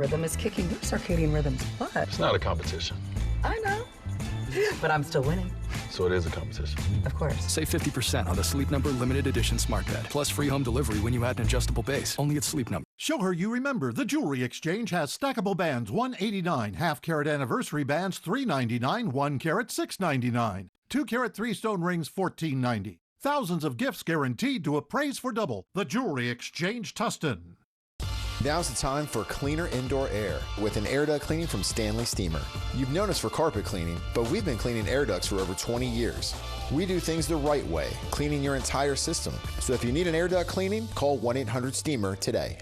Rhythm is kicking your circadian rhythms, but It's not a competition, I know. But I'm still winning. so it is a competition. Of course. Save 50% on the Sleep Number limited edition smart bed. Plus free home delivery when you add an adjustable base. Only at Sleep Number. Show her you remember. The Jewelry Exchange has stackable bands $189, half-carat anniversary bands $399, 1 carat $699, 2 carat 3-stone rings $14.90. Thousands of gifts guaranteed to appraise for double. The Jewelry Exchange, Tustin. Now's the time for cleaner indoor air with an air duct cleaning from Stanley Steamer. You've known us for carpet cleaning, but we've been cleaning air ducts for over 20 years. We do things the right way, cleaning your entire system. So if you need an air duct cleaning, call 1-800-STEAMER today.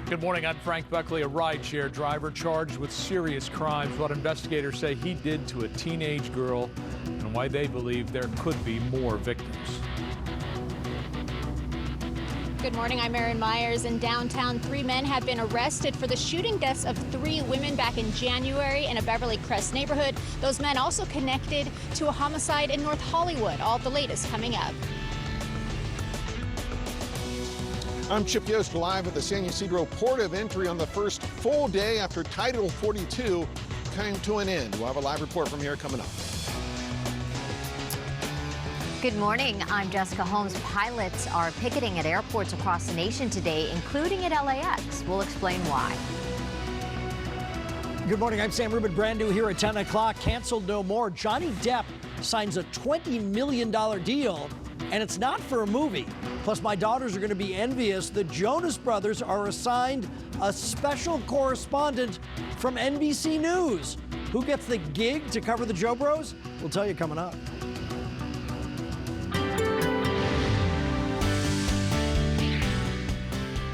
Good morning, I'm Frank Buckley, a rideshare driver charged with serious crimes. What investigators say he did to a teenage girl and why they believe there could be more victims. Good morning, I'm Erin Myers. In downtown, 3 men have been arrested for the shooting deaths of 3 women back in January in a Beverly Crest neighborhood. Those men also connected to a homicide in North Hollywood. All the latest coming up. I'm Chip Yost, live at the San Ysidro Port of Entry on the first full day after Title 42 came to an end. We'll have a live report from here coming up. Good morning, I'm Jessica Holmes. Pilots are picketing at airports across the nation today, including at LAX. We'll explain why. Good morning, I'm Sam Rubin. Brand new here at 10 o'clock. Canceled no more. Johnny Depp signs a $20 million deal, and it's not for a movie. Plus, my daughters are going to be envious. The Jonas Brothers are assigned a special correspondent from NBC News. Who gets the gig to cover the Joe Bros? We'll tell you coming up.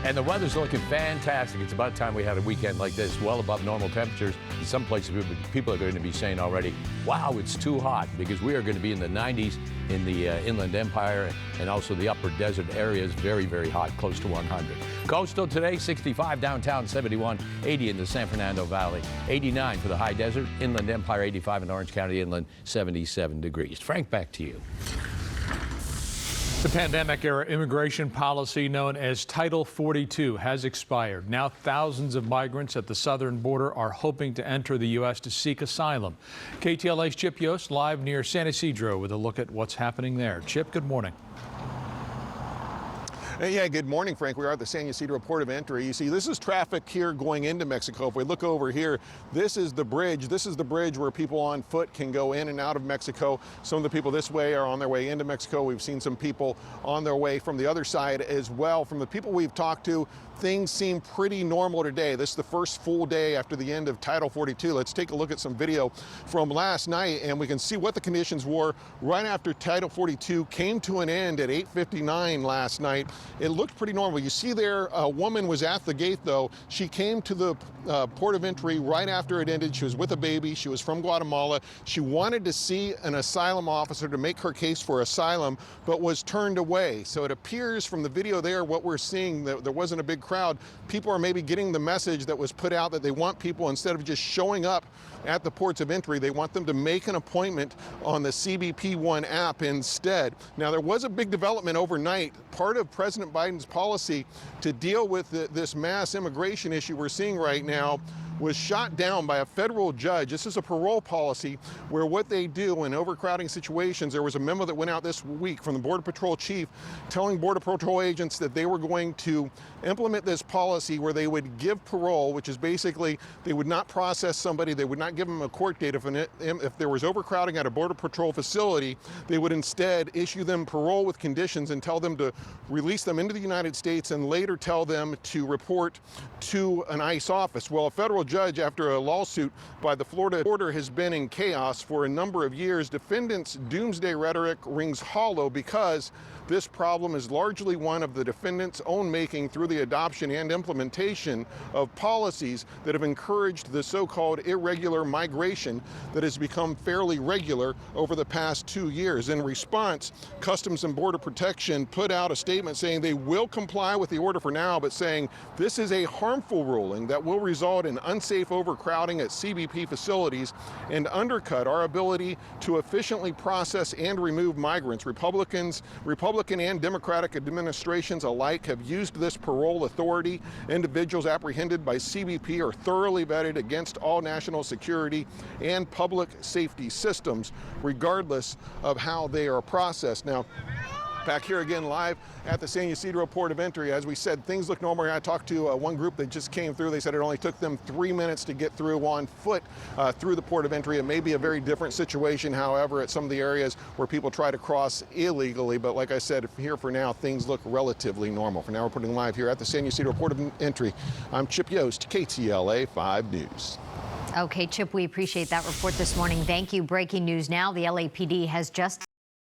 And the weather's looking fantastic. It's about time we had a weekend like this, well above normal temperatures. In some places, people are going to be saying already, wow, it's too hot, because we are going to be in the 90s in the Inland Empire and also the upper desert areas, very, very hot, close to 100. Coastal today, 65 downtown, 71, 80 in the San Fernando Valley, 89 for the high desert, Inland Empire, 85 in Orange County Inland, 77 degrees. Frank, back to you. The pandemic-era immigration policy known as Title 42 has expired. Now thousands of migrants at the southern border are hoping to enter the U.S. to seek asylum. KTLA's Chip Yost live near San Ysidro with a look at what's happening there. Chip, good morning. Yeah, good morning, Frank. We are at the San Ysidro Port of Entry. You see, this is traffic here going into Mexico. If we look over here, this is the bridge. This is the bridge where people on foot can go in and out of Mexico. Some of the people this way are on their way into Mexico. We've seen some people on their way from the other side as well. From the people we've talked to, things seem pretty normal today. This is the first full day after the end of Title 42. Let's take a look at some video from last night, and we can see what the conditions were right after Title 42 came to an end at 8:59 last night. It looked pretty normal. You see there, a woman was at the gate, though. She came to the port of entry right after it ended. She was with a baby. She was from Guatemala. She wanted to see an asylum officer to make her case for asylum, but was turned away. So it appears from the video there, what we're seeing, that there wasn't a big crowd. People are maybe getting the message that was put out that they want people, instead of just showing up at the ports of entry, they want them to make an appointment on the CBP One app instead. Now, there was a big development overnight. Part of President Biden's policy to deal with this mass immigration issue we're seeing right now was shot down by a federal judge. This is a parole policy where what they do in overcrowding situations, there was a memo that went out this week from the Border Patrol chief telling Border Patrol agents that they were going to implement this policy where they would give parole, which is basically they would not process somebody, they would not give them a court date if there was overcrowding at a Border Patrol facility. They would instead issue them parole with conditions and tell them to release them into the United States and later tell them to report to an ICE office. Well, a federal judge, after a lawsuit by the Florida border has been in chaos for a number of years, defendants' doomsday rhetoric rings hollow because this problem is largely one of the defendants' own making through the adoption and implementation of policies that have encouraged the so-called irregular migration that has become fairly regular over the past 2 years. In response, Customs and Border Protection put out a statement saying they will comply with the order for now, but saying this is a harmful ruling that will result in unsafe overcrowding at CBP facilities and undercut our ability to efficiently process and remove migrants. Republicans Republican and Democratic administrations alike have used this parole authority. Individuals apprehended by CBP are thoroughly vetted against all national security and public safety systems, regardless of how they are processed. Now, back here again live at the San Ysidro Port of Entry. As we said, things look normal. I talked to one group that just came through. They said it only took them 3 minutes to get through on foot through the Port of Entry. It may be a very different situation, however, at some of the areas where people try to cross illegally. But like I said, here for now, things look relatively normal. For now, we're putting live here at the San Ysidro Port of Entry. I'm Chip Yost, KTLA 5 News. Okay, Chip, we appreciate that report this morning. Thank you. Breaking news now. The LAPD has just